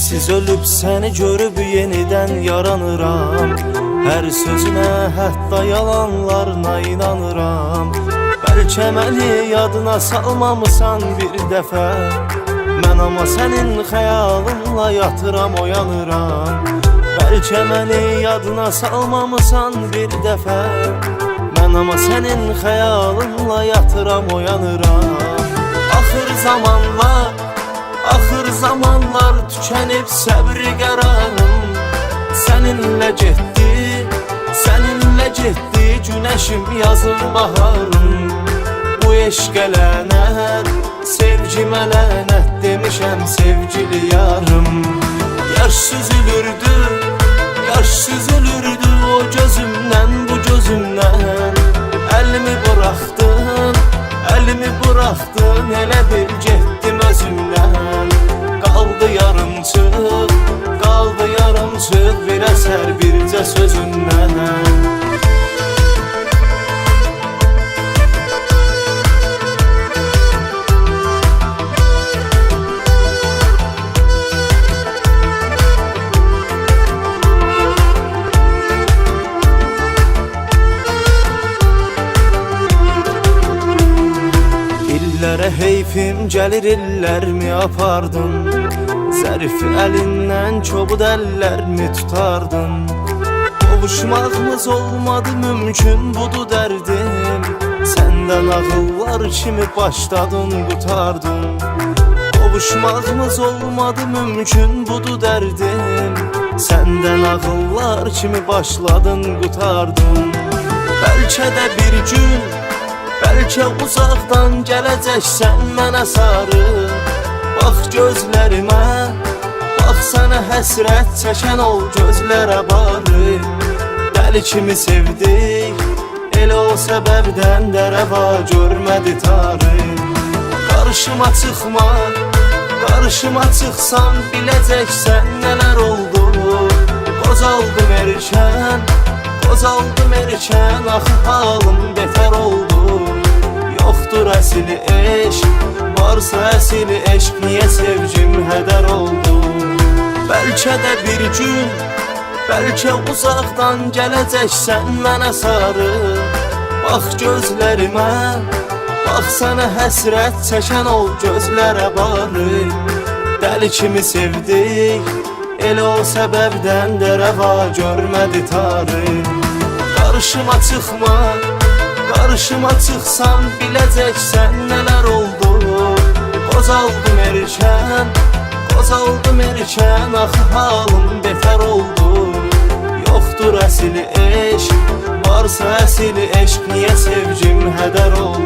Sensiz ölüb səni görüb yenidən yaranıram. Hər sözünə, hətta yalanlarına inanıram. Bəlkə məni yadına salmamısan bir dəfə, mən amma sənin xəyalınla yatıram, oyanıram. Bəlkə məni yadına salmamısan bir dəfə, mən amma sənin xəyalınla yatıram, oyanıram. Axır zamanlar tükənib səbri qərarım. Səninlə getdi günəşim, yazım, baharım. Bu eşqə lənət, sevgimə lənət demişəm sevgili yarım. Yaş süzülürdü o gözümdən, bu gözümdən. Əlimi buraxdın, elə bil getdim özümdən. Qaldı yarımçıq bir əsər bircə sözündən. İllərə heyfim gəlir, illərmi apardın? Zərif əlindən çobud əllərmi tutardın? Qovuşmağımız olmadı mümkün, budur dərdim. Səndən ağıllar kimi başladın, qutardın. Qovuşmağımız olmadı mümkün, budur dərdim. Səndən ağıllar kimi başladın, qutardın. Bəlkə də bir gün, bəlkə uzaqdan gələcəksən mənə sarı. Bax gözlərimə, bax sənə həsrət çəkən ol gözlərə barı. Dəli kimi sevdik, elə o səbəbdən də rəva görmədi tarı. Qarşıma çıxsan biləcəksən nələr oldu. Qozaldım erkən, axı halım betər oldu. Yoxdur əsli eşq, varsa əsli eşq, niyə sevgim hədər oldu? Bəlkə də bir gün, bəlkə uzaqdan gələcəksən mənə sarı. Bax gözlərimə, bax sənə həsrət çəkən ol gözlərə barı. Dəli kimi sevdik, elə o səbəbdən də rəva görmədi tarı. Qarşıma çıxsan biləcəksən nələr oldu. Qozaldım erkən, axı halım betər oldu. Yoxdur əsli eşq, varsa əsli eşq, niyə sevgim hədər oldu?